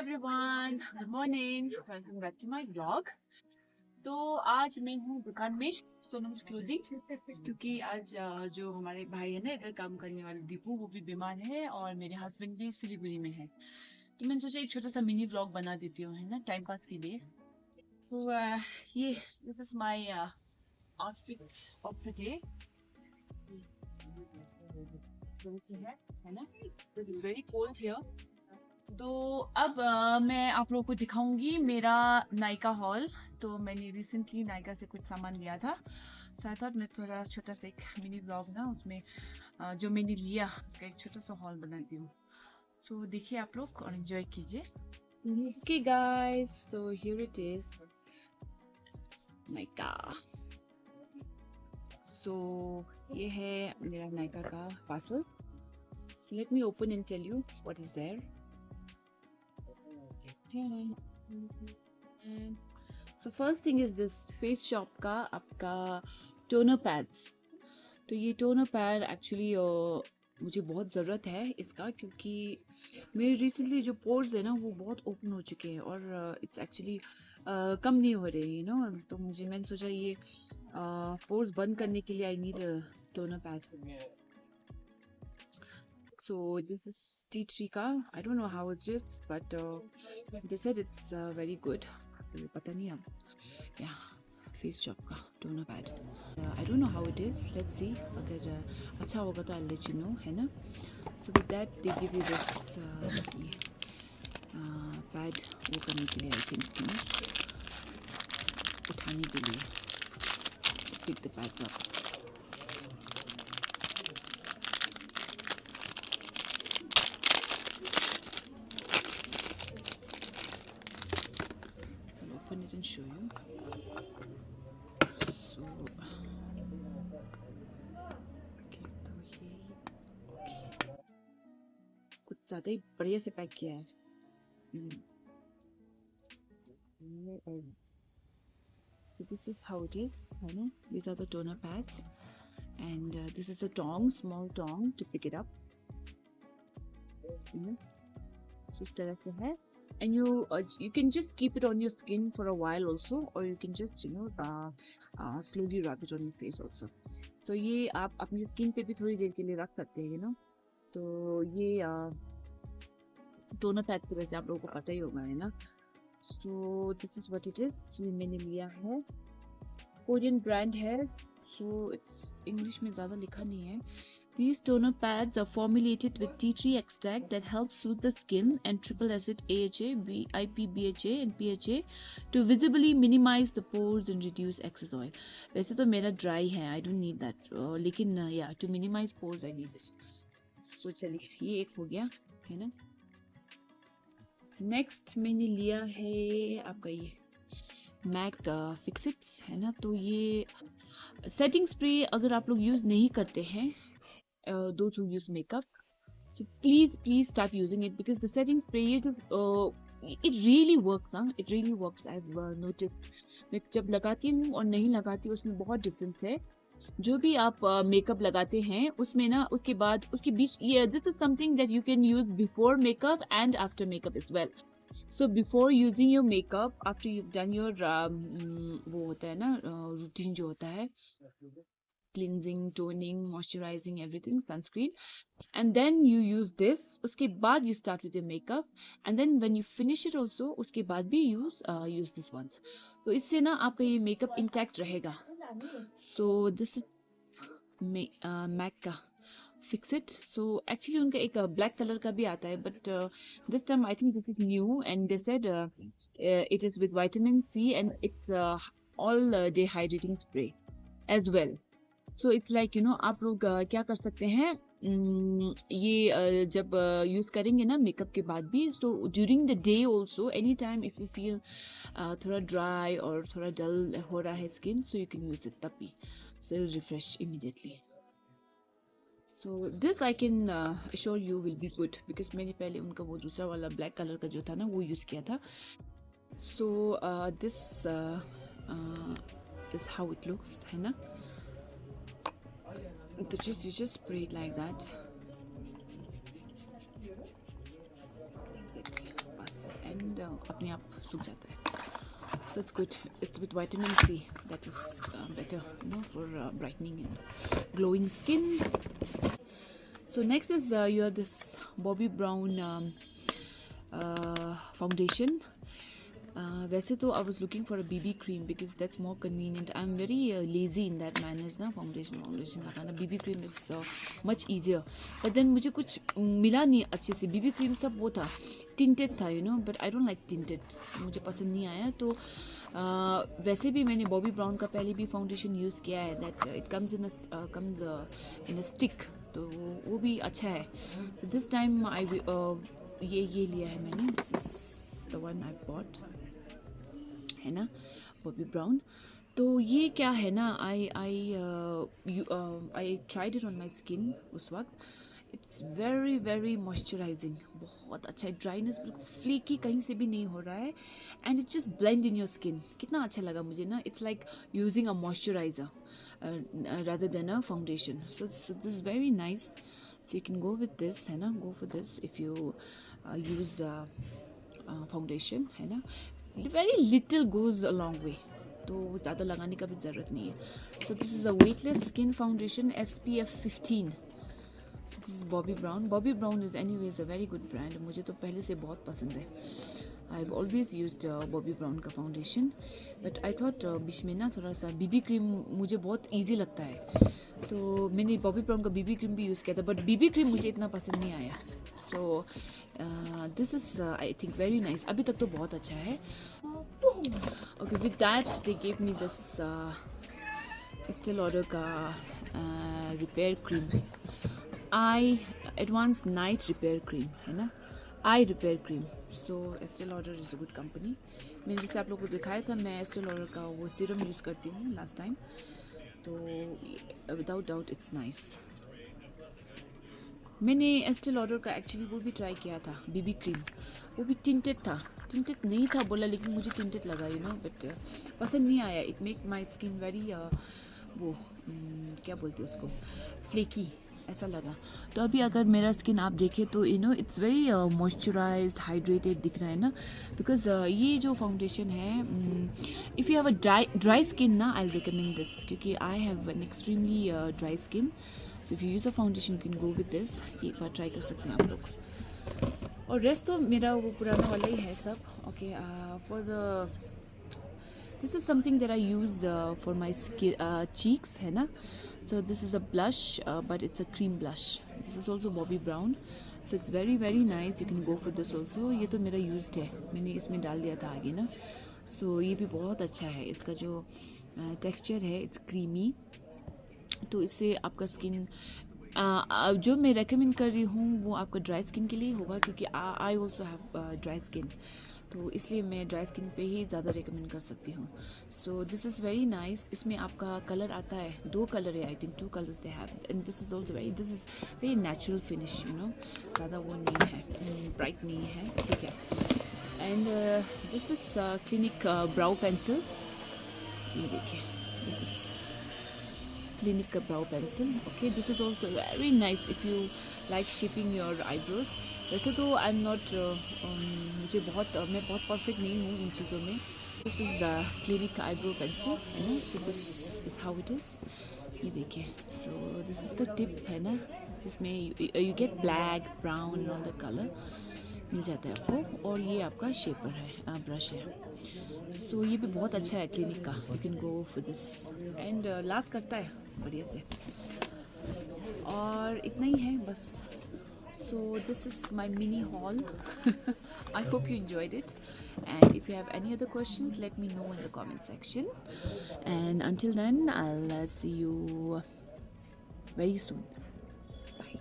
Everyone, good morning, welcome back to my blog. तो आज मैं हूँ दुकान में सोनम्स क्लोथिंग, क्योंकि आज जो हमारे भाई है ना इधर काम करने वाले दीपू, वो भी बीमार है और मेरे हस्बैंड भी सिलीगुड़ी में है। तो मैंने सोचा एक छोटा सा मिनी ब्लॉग बना देती हूँ, है ना, टाइम पास के लिए। तो ये this is my outfit of the day. है ना, this is very cold here. तो अब मैं आप लोगों को दिखाऊंगी मेरा नायका हॉल। तो मैंने रिसेंटली नायका से कुछ सामान लिया था, सो आई थॉट मैं थोड़ा छोटा सा एक मिनी ब्लॉग ना उसमें जो मैंने लिया उसका एक छोटा सा हॉल बनाती हूँ। सो देखिए आप लोग और एंजॉय कीजिए। Okay guys, so here it is Nykaa. So ये है मेरा नायका का parcel. So let me open and tell you what is there. So first thing is this face shop का आपका टोनर पैड्स। तो ये टोनर पैड एक्चुअली मुझे बहुत ज़रूरत है इसका, क्योंकि मेरे रिसेंटली जो पोर्स है ना वो बहुत ओपन हो चुके हैं और इट्स एक्चुअली कम नहीं हो रहे, यू नो। तो मैंने सोचा ये पोर्स बंद करने के लिए I need toner pad. So this is tea tree ka. I don't know how it is, but they said it's very good. पता नहीं अब। Yeah, face shop का toner pad. I don't know how it is. Let's see. अगर अच्छा होगा तो I'll let you know, है ना? So with that they give you this pad वो करने के लिए, I think, you know, उठाने के लिए, pick the pads up. Open it and show you. So okay, तो ये कुछ ज़्यादा ही बढ़िया से पैक किया है। So this is how it is, है ना? These are the toner pads, and this is a tong, small tong to pick it up. So इस तरह से है. And you can just keep it on your skin for a while also, or you can just slowly rub it on your face also. So ये आप अपनी skin पे भी थोड़ी देर के लिए रख सकते हैं, you know. तो ये टोनर पैड तो वैसे आप लोगों को पता ही होगा, है ना. So this is what it is. ये मैंने लिया है, कोरियन ब्रांड है, so it's इंग्लिश में ज़्यादा लिखा नहीं है. These toner pads are formulated with tea tree extract that helps soothe the skin and triple acid AHA, IPBHA and PHA to visibly minimize the pores and reduce excess oil. वैसे तो मेरा dry है, I don't need that, लेकिन yeah, to minimize pores I need it. So चलिए ये एक हो गया, है ना. Next मैंने लिया है आपका ये MAC Fix-It, है ना. तो ये सेटिंग स्प्रे अगर आप लोग यूज़ नहीं करते हैं, those who use makeup, so please start using it, because the setting spray it really works. It really works. I've noticed. मैं जब लगाती हूँ और नहीं लगाती उसमें बहुत डिफरेंस है. जो भी आप मेकअप लगाते हैं उसमें ना उसके बाद उसके बीच ये this is something that you can use before makeup and after makeup as well. So before using your makeup, after you've done your वो होता है ना रूटीन जो होता है, cleansing, toning, moisturizing, everything, sunscreen, and then you use this. उसके बाद you start with your makeup, and then when you finish it also उसके बाद भी use this ones. तो इससे ना आपका ये makeup intact रहेगा. So this is MAC का Fix It. So actually उनका एक black color का भी आता है, but this time I think this is new, and they said it is with vitamin C and it's all day hydrating spray as well. So it's like, you know, आप लोग क्या कर सकते हैं, ये जब यूज़ करेंगे ना मेकअप के बाद भी, तो during the day also any time if you feel थोड़ा ड्राई और थोड़ा डल हो रहा है skin, so you can use it तब भी, so refresh immediately. So this I can assure you will be good, because मैंने पहले उनका वो दूसरा वाला ब्लैक कलर का जो था ना वो यूज़ किया था. So this is how it looks, है ना. So you just spray it like that. That's it. And अपने आप सूख जाता है. So it's good. It's with vitamin C. That is better, for brightening and glowing skin. So next is you have this Bobbi Brown foundation. वैसे तो I was looking for a BB cream because that's more convenient. I'm very lazy in that manners ना foundation लगाना. BB cream is much easier. But then मुझे कुछ मिला नहीं अच्छे से. BB cream सब वो था, tinted था, but I don't like tinted. मुझे पसंद नहीं आया. तो वैसे भी मैंने Bobbi Brown का पहले भी फाउंडेशन यूज़ किया है. that it comes in a stick. तो वो भी अच्छा है. So this time ये लिया है मैंने. This is the one I bought, है ना, Bobbi Brown. तो ये क्या है ना, I tried it on my skin उस वक्त. It's very very moisturizing. बहुत अच्छा है. ड्राइनेस बिल्कुल फ्लीकी कहीं से भी नहीं हो रहा है. And it just blend in your skin. कितना अच्छा लगा मुझे ना. It's like using a moisturiser rather than a foundation. So this is very nice. So you can go with this, है ना. Go for this if you use foundation, है ना. Very little goes a long way. तो ज़्यादा लगाने का भी ज़रूरत नहीं है. So this is a weightless skin foundation, SPF 15. So this is Bobbi Brown. Bobbi Brown is anyways a very good brand. मुझे तो पहले से बहुत पसंद है. I've always used Bobbi Brown का foundation. But I thought बीच में ना थोड़ा सा BB cream मुझे बहुत easy लगता है. तो मैंने Bobbi Brown का BB cream भी यूज़ किया था. But BB cream मुझे इतना पसंद नहीं आया. So this is I think very nice. अभी तक तो बहुत अच्छा है. Okay, with that they gave me this Estee Lauder का repair cream. Advanced night repair cream, है ना. Eye repair cream. So Estee Lauder is a good company. मैंने जैसे आप लोगों को दिखाया था, मैं Estee Lauder का वो सीरम यूज़ करती हूँ last time. तो without doubt it's nice. मैंने Estee Lauder का एक्चुअली वो भी ट्राई किया था, BB क्रीम. वो भी टिंटेड था. टिंटेड नहीं था बोला, लेकिन मुझे टिंटेड लगा, बट पसंद नहीं आया. It make my skin very वो क्या बोलते हैं उसको, फ्लेकी ऐसा लगा. तो अभी अगर मेरा स्किन आप देखें तो इट्स वेरी मॉइस्चराइज्ड, हाइड्रेटेड दिख रहा है ना. बिकॉज ये जो फाउंडेशन है, if you have a dry skin ना, आई रिकमेंड दिस. क्योंकि I have an extremely dry skin. So if you use a foundation you can go with this. एक बार ट्राई कर सकते हैं आप लोग. और रेस्ट तो मेरा वो पुराना वाला ही है सब. Okay, for the this is something that I use for my cheeks, है ना. So this is a blush, but it's a cream blush. This is also Bobbi Brown. So it's very very nice. You can go for this also. ये तो मेरा used है, मैंने इसमें डाल दिया था आगे ना. So ये भी बहुत अच्छा है. इसका जो texture है, it's creamy. तो इससे आपका स्किन जो मैं रेकमेंड कर रही हूँ वो आपका ड्राई स्किन के लिए होगा. क्योंकि I also have dry skin. तो इसलिए मैं ड्राई स्किन पे ही ज़्यादा रेकमेंड कर सकती हूँ. सो दिस इज़ वेरी नाइस. इसमें आपका कलर आता है, 2 कलर है, I think 2 colours they have. And this is also this is very natural finish. ज़्यादा वो नहीं है, ब्राइट नहीं है, ठीक है. And this is clinic brow pencil. ये देखिए, this is clinic brow pencil. Okay, this is also very nice if you like shaping your eyebrows. वैसे तो आई एम नॉट मैं बहुत परफेक्ट नहीं हूँ इन चीज़ों में. This is Clinique eyebrow pencil, है ना. So this is how it is. ये देखिए. So this is the tip, है ना. इसमें you get black, brown all the colour मिल जाता है आपको. और ये आपका शेपर है, ब्रश है. सो ये भी बहुत अच्छा है क्लिनिक का. You can go for this. And last करता है बढ़िया से. और इतना ही है बस. So this is my mini haul. I hope you enjoyed it, and if you have any other questions, let me know in the comment section. And until then, I'll see you very soon. Bye.